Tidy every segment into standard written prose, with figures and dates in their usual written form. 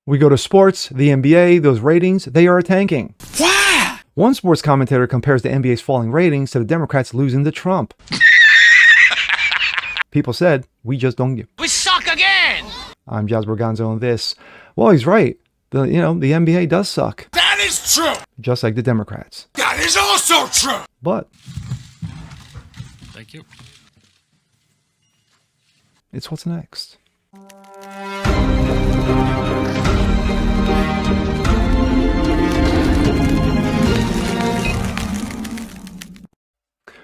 We go to sports, the NBA, those ratings, they are tanking. Wow. One sports commentator compares the NBA's falling ratings to the Democrats losing to Trump. People said, we just don't give. We suck again. I'm Jazz Borganzo on this. Well, he's right. The NBA does suck. That is true. Just like the Democrats. That is also true. But Thank you. it's what's next.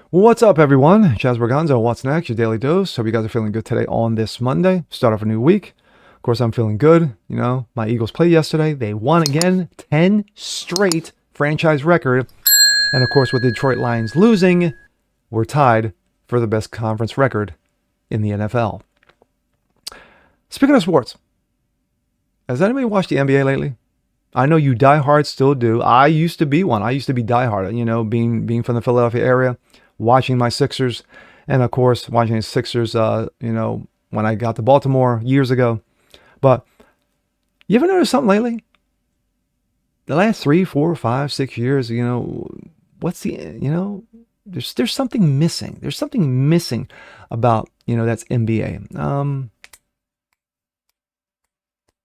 What's up, everyone? Jazz Borganzo, what's next? Your daily dose. Hope you guys are feeling good today on this Monday. Start off a new week. Of course, I'm feeling good. My Eagles played yesterday. They won again. 10 straight franchise record. And of course, with the Detroit Lions losing, we're tied for the best conference record in the NFL. Speaking of sports, has anybody watched the NBA lately? I know you diehards still do. I used to be one. I used to be diehard, being from the Philadelphia area, watching my Sixers, and of course, watching the Sixers, when I got to Baltimore years ago. But you ever notice something lately? The last 3, 4, 5, 6 years, there's something missing. There's something missing about, that's NBA.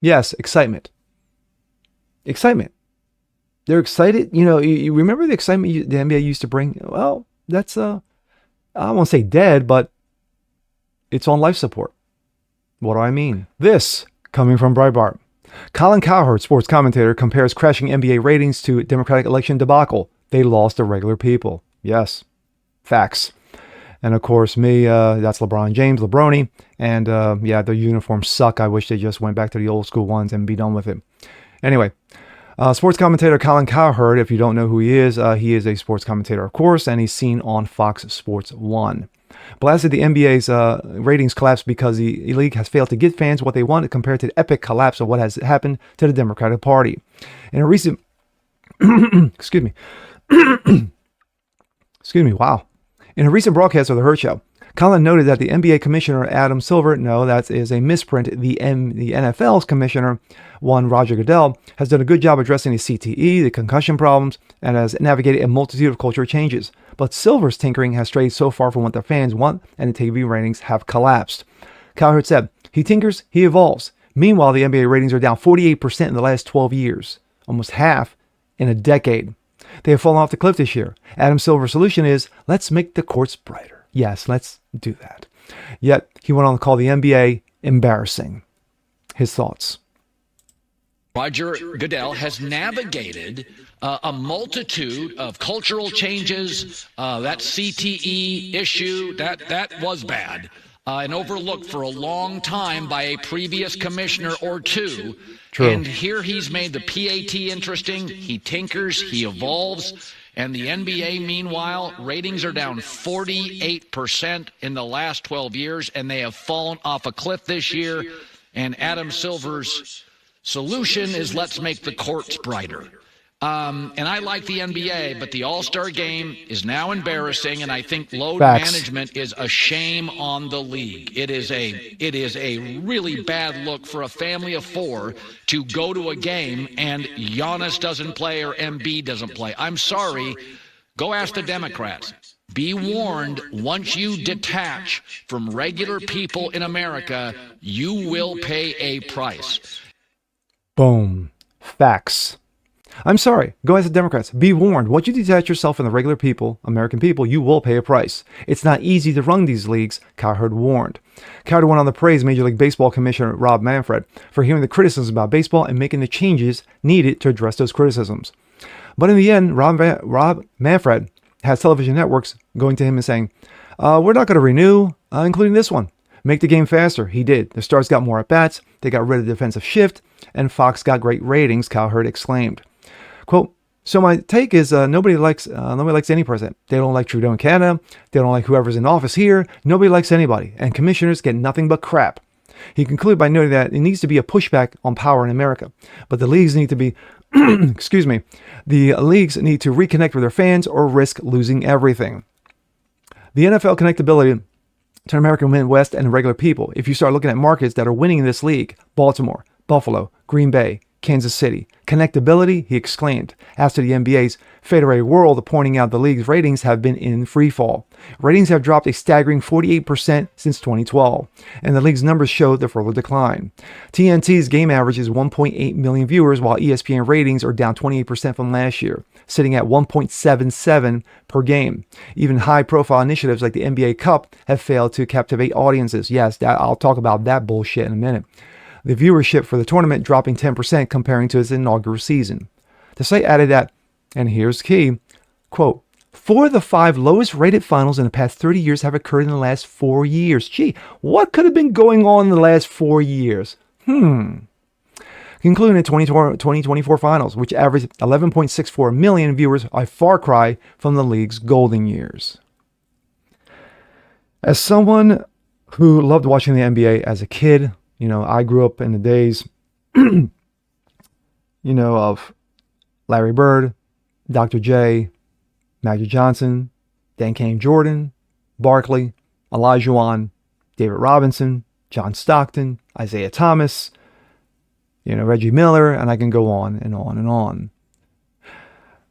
Yes, excitement. Excitement. They're excited. You remember the excitement the NBA used to bring? Well, that's, I won't say dead, but it's on life support. What do I mean? This, coming from Breitbart. Colin Cowherd, sports commentator, compares crashing NBA ratings to Democratic election debacle. They lost the regular people. Yes, facts. And of course, me, that's LeBron James, LeBroni. And the uniforms suck. I wish they just went back to the old school ones and be done with it. Anyway, sports commentator Colin Cowherd, if you don't know who he is a sports commentator, of course, and he's seen on Fox Sports 1. Blasted the NBA's ratings collapse because the league has failed to give fans what they wanted compared to the epic collapse of what has happened to the Democratic Party. In a recent... excuse me. Excuse me, wow. In a recent broadcast of The Hurt Show, Colin noted that the NBA commissioner, Adam Silver, no, that is a misprint, the NFL's commissioner, one Roger Goodell, has done a good job addressing the CTE, the concussion problems, and has navigated a multitude of cultural changes. But Silver's tinkering has strayed so far from what the fans want, and the TV ratings have collapsed. Cowherd said, he tinkers, he evolves. Meanwhile, the NBA ratings are down 48% in the last 12 years, almost half in a decade. They have fallen off the cliff this year. Adam Silver's solution is, let's make the courts brighter. Yes, let's do that. Yet, he went on to call the NBA embarrassing. His thoughts. Roger Goodell has navigated a multitude of cultural changes. That CTE issue, that was bad and overlooked for a long time by a previous commissioner or two. True. And here he's made the PAT interesting. He tinkers, he evolves. And the NBA, meanwhile, ratings are down 48% in the last 12 years, and they have fallen off a cliff this year. And Adam Silver's solution is let's make the courts brighter. And I like the NBA, but the All-Star game is now embarrassing, and I think load management is a shame on the league. It is a really bad look for a family of 4 to go to a game and Giannis doesn't play or Embiid doesn't play. I'm sorry. Go ask the Democrats. Be warned, once you detach from regular people in America, you will pay a price. Boom. Facts. I'm sorry. Go ask the Democrats. Be warned. Once you detach yourself from the regular people, American people, you will pay a price. It's not easy to run these leagues, Cowherd warned. Cowherd went on to praise Major League Baseball Commissioner Rob Manfred for hearing the criticisms about baseball and making the changes needed to address those criticisms. But in the end, Rob Manfred has television networks going to him and saying, we're not going to renew, including this one. Make the game faster. He did. The Stars got more at-bats. They got rid of the defensive shift. And Fox got great ratings, Cowherd exclaimed. Quote, so my take is nobody likes any president. They don't like Trudeau in Canada. They don't like whoever's in office here. Nobody likes anybody. And commissioners get nothing but crap. He concluded by noting that it needs to be a pushback on power in America. But the leagues need to be, the leagues need to reconnect with their fans or risk losing everything. The NFL connectability to the American Midwest and regular people. If you start looking at markets that are winning in this league, Baltimore, Buffalo, Green Bay, Kansas City. Connectability, he exclaimed, as to the NBA's Federated World, pointing out the league's ratings have been in freefall. Ratings have dropped a staggering 48% since 2012, and the league's numbers show the further decline. TNT's game average is 1.8 million viewers, while ESPN ratings are down 28% from last year, sitting at 1.77 per game. Even high-profile initiatives like the NBA Cup have failed to captivate audiences. Yes, I'll talk about that bullshit in a minute. The viewership for the tournament dropping 10% comparing to its inaugural season. The site added that, and here's key, quote, 4 of the 5 lowest rated finals in the past 30 years have occurred in the last 4 years. Gee, what could have been going on in the last 4 years? Concluding the 2024 finals, which averaged 11.64 million viewers, a far cry from the league's golden years. As someone who loved watching the NBA as a kid, I grew up in the days, of Larry Bird, Dr. J, Magic Johnson, Dan Kane Jordan, Barkley, Olajuwon, David Robinson, John Stockton, Isaiah Thomas, Reggie Miller, and I can go on and on and on.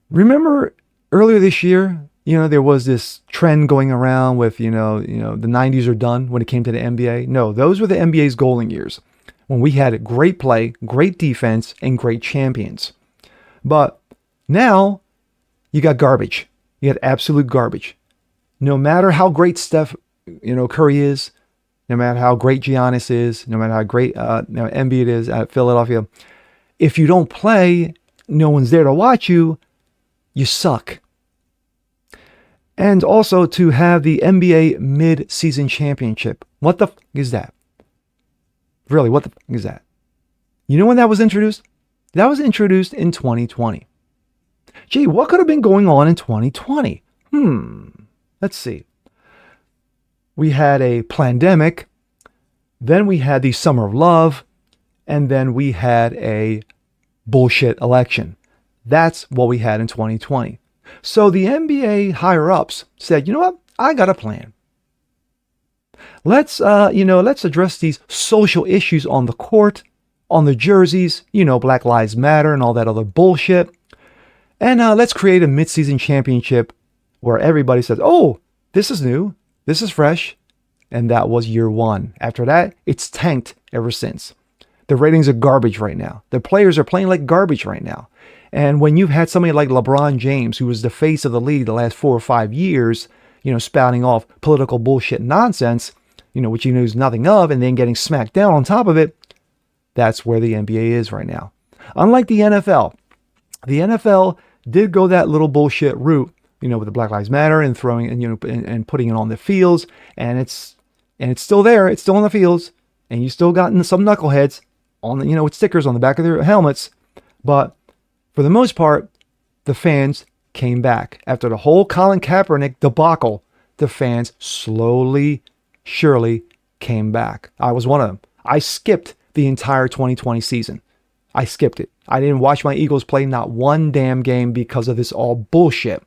Remember earlier this year, there was this trend going around with, the 90s are done when it came to the NBA. No, those were the NBA's golden years, when we had great play, great defense, and great champions. But now you got garbage. You got absolute garbage. No matter how great Steph, Curry is, no matter how great Giannis is, no matter how great Embiid is at Philadelphia, if you don't play, no one's there to watch you, you suck. And also to have the NBA mid-season championship. What the is that? Really, what the is that? You know when that was introduced? That was introduced in 2020. Gee, what could have been going on in 2020? Let's see. We had a pandemic, then we had the Summer of Love, and then we had a bullshit election. That's what we had in 2020. So the NBA higher-ups said, you know what? I got a plan. Let's address these social issues on the court, on the jerseys, Black Lives Matter and all that other bullshit. And let's create a mid-season championship where everybody says, oh, this is new, this is fresh. And that was year 1. After that, it's tanked ever since. The ratings are garbage right now. The players are playing like garbage right now. And when you've had somebody like LeBron James, who was the face of the league the last 4 or 5 years, spouting off political bullshit nonsense, which he knows nothing of, and then getting smacked down on top of it, that's where the NBA is right now. Unlike the NFL did go that little bullshit route, with the Black Lives Matter and throwing and putting it on the fields, and it's still there, it's still on the fields, and you still got some knuckleheads on the, with stickers on the back of their helmets, but for the most part, the fans came back. After the whole Colin Kaepernick debacle, the fans slowly, surely came back. I was one of them. I skipped the entire 2020 season. I skipped it. I didn't watch my Eagles play not one damn game because of this all bullshit.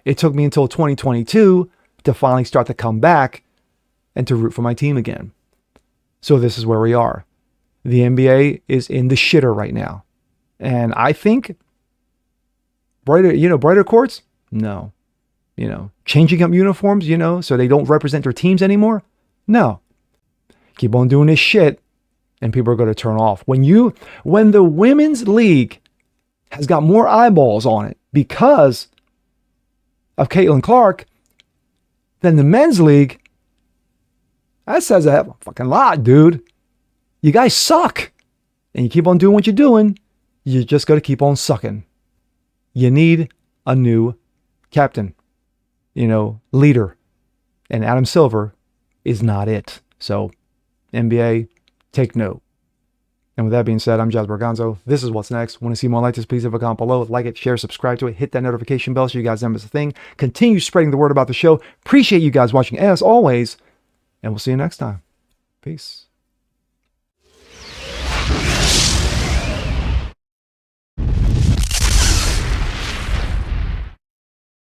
It took me until 2022 to finally start to come back and to root for my team again. So this is where we are. The NBA is in the shitter right now. And I think brighter courts? No. Changing up uniforms, so they don't represent their teams anymore? No. Keep on doing this shit and people are going to turn off. When the women's league has got more eyeballs on it because of Caitlin Clark than the men's league, that says a fucking lot, dude. You guys suck. And you keep on doing what you're doing. You just got to keep on sucking. You need a new captain, leader. And Adam Silver is not it. So, NBA, take note. And with that being said, I'm Jasper Gonzo. This is What's Next. Want to see more like this? Please leave a comment below. Like it, share, subscribe to it. Hit that notification bell so you guys know it's a thing. Continue spreading the word about the show. Appreciate you guys watching as always. And we'll see you next time. Peace.